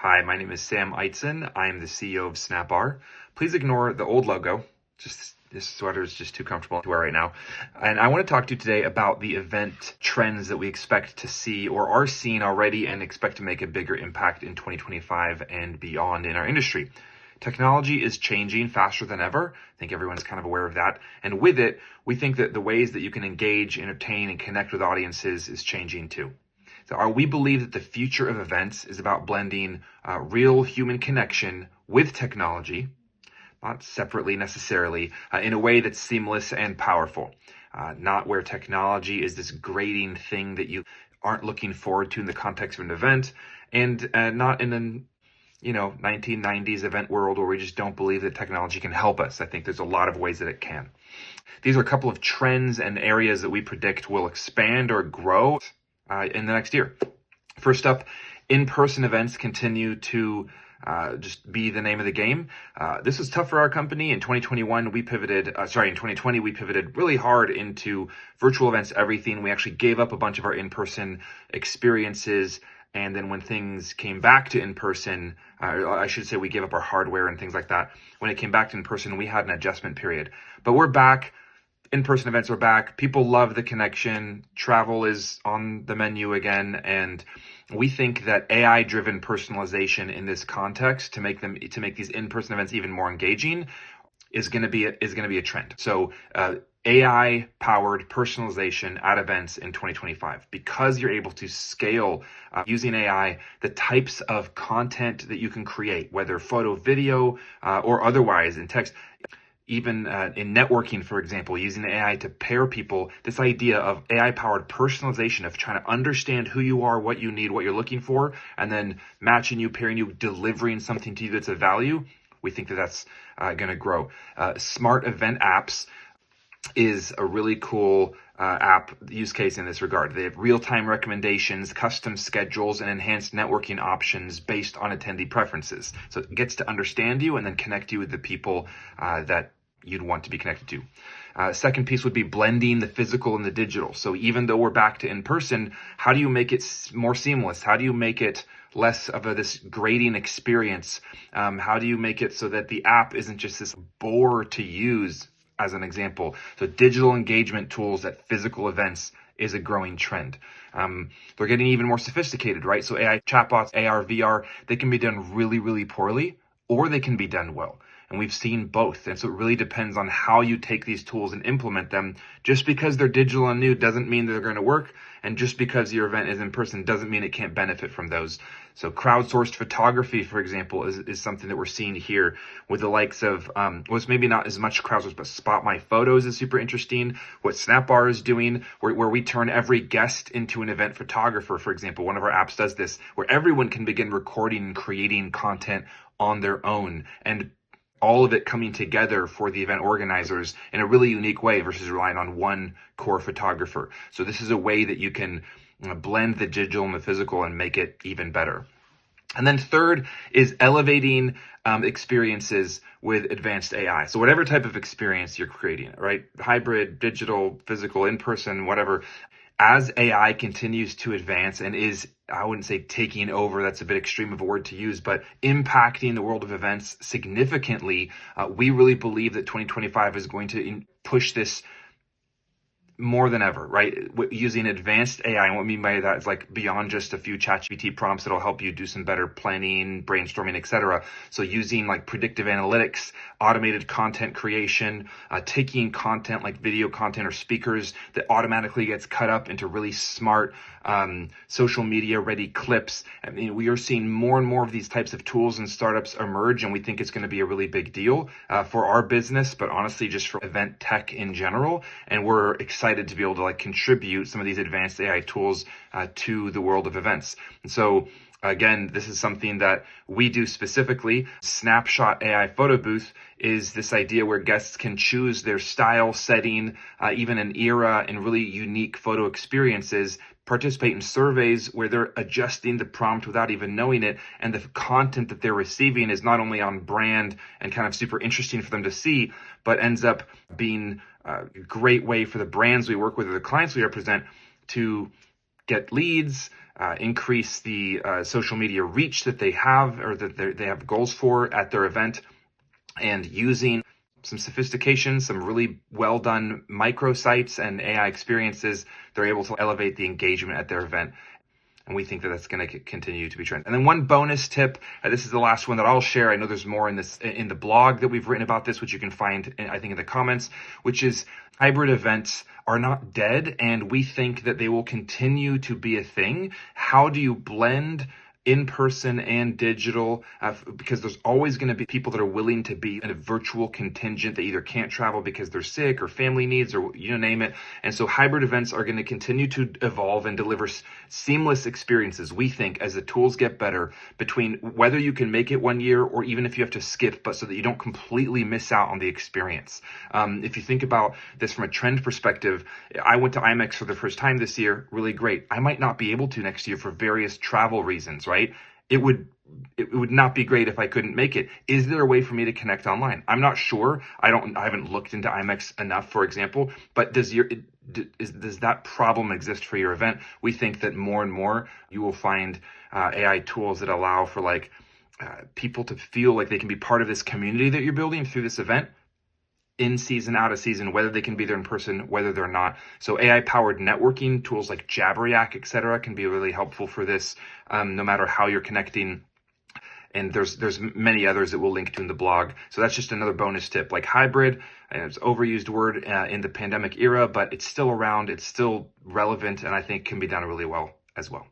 Hi, my name is Sam Eitzen. I am the CEO of Snapbar. Please ignore the old logo. This sweater is just too comfortable to wear right now. And I want to talk to you today about the event trends that we expect to see or are seeing already and expect to make a bigger impact in 2025 and beyond in our industry. Technology is changing faster than ever. I think everyone's kind of aware of that. And with it, we think that the ways that you can engage, entertain, and connect with audiences is changing too. So we believe that the future of events is about blending real human connection with technology, not separately necessarily, in a way that's seamless and powerful. Not where technology is this grating thing that you aren't looking forward to in the context of an event, and not in an 1990s event world where we just don't believe that technology can help us. I think there's a lot of ways that it can. These are a couple of trends and areas that we predict will expand or grow in the next year. First up, in-person events continue to just be the name of the game. This was tough for our company. In 2020, we pivoted really hard into virtual events, everything. We actually gave up a bunch of our in-person experiences. And then when things came back to in-person, I should say we gave up our hardware and things like that. When it came back to in-person, we had an adjustment period. But we're back. In-person events are back. People love the connection. Travel is on the menu again. And we think that AI-driven personalization in this context to make these in-person events even more engaging is going to be a trend. So AI-powered personalization at events in 2025, because you're able to scale using AI the types of content that you can create, whether photo, video, or otherwise in text. Even in networking, for example, using AI to pair people, this idea of AI-powered personalization of trying to understand who you are, what you need, what you're looking for, and then matching you, pairing you, delivering something to you that's of value, we think that that's going to grow. Smart event apps is a really cool app use case in this regard. They have real-time recommendations, custom schedules, and enhanced networking options based on attendee preferences. So it gets to understand you and then connect you with the people that you'd want to be connected to. Second piece would be blending the physical and the digital. So even though we're back to in-person, how do you make it more seamless? How do you make it less of this grating experience? How do you make it so that the app isn't just this bore to use, as an example? So digital engagement tools at physical events is a growing trend. They're getting even more sophisticated, right? So AI chatbots, AR, VR, they can be done really, really poorly, or they can be done well. And we've seen both. And so it really depends on how you take these tools and implement them. Just because they're digital and new doesn't mean they're going to work. And just because your event is in person doesn't mean it can't benefit from those. So crowdsourced photography, for example, is something that we're seeing here with the likes of, it's maybe not as much crowdsourced, but Spot My Photos is super interesting. What Snapbar is doing, where we turn every guest into an event photographer, for example. One of our apps does this, where everyone can begin recording and creating content on their own, and all of it coming together for the event organizers in a really unique way versus relying on one core photographer. So this is a way that you can blend the digital and the physical and make it even better. And then third is elevating experiences with advanced AI. So whatever type of experience you're creating, right? Hybrid, digital, physical, in-person, whatever. As AI continues to advance and is, I wouldn't say taking over, that's a bit extreme of a word to use, but impacting the world of events significantly, we really believe that 2025 is going to push this more than ever, right? Using advanced AI. And what I mean by that is like beyond just a few ChatGPT prompts that'll help you do some better planning, brainstorming, etc. So using like predictive analytics, automated content creation, taking content like video content or speakers that automatically gets cut up into really smart social media ready clips. I mean, we are seeing more and more of these types of tools and startups emerge, and we think it's going to be a really big deal for our business, but honestly just for event tech in general. And we're excited to be able to contribute some of these advanced AI tools to the world of events. And so again, this is something that we do specifically. Snapshot AI Photo Booth is this idea where guests can choose their style, setting, even an era, and really unique photo experiences, participate in surveys where they're adjusting the prompt without even knowing it. And the content that they're receiving is not only on brand and kind of super interesting for them to see, but ends up being a great way for the brands we work with or the clients we represent to get leads, increase the social media reach that they have, or that they have goals for at their event, and using some sophistication, some really well done microsites and AI experiences, they're able to elevate the engagement at their event. And we think that that's going to continue to be trend. And then one bonus tip, this is the last one that I'll share. I know there's more in the blog that we've written about this, which you can find, I think, in the comments, which is hybrid events are not dead, and we think that they will continue to be a thing. How do you blend in-person and digital, because there's always going to be people that are willing to be in a virtual contingent that either can't travel because they're sick or family needs or name it. And so hybrid events are going to continue to evolve and deliver seamless experiences, we think, as the tools get better, between whether you can make it one year or even if you have to skip, but so that you don't completely miss out on the experience. If you think about this from a trend perspective, I went to IMEX for the first time this year, really great. I might not be able to next year for various travel reasons, right? It would not be great if I couldn't make it. Is there a way for me to connect online? I'm not sure. I haven't looked into IMEX enough, for example, but does that problem exist for your event? We think that more and more you will find AI tools that allow for people to feel like they can be part of this community that you're building through this event, in season, out of season, whether they can be there in person, whether they're not. So AI-powered networking tools like Jabberyak, etc., can be really helpful for this, no matter how you're connecting. And there's many others that we'll link to in the blog. So that's just another bonus tip. Like hybrid, it's an overused word in the pandemic era, but it's still around, it's still relevant, and I think can be done really well as well.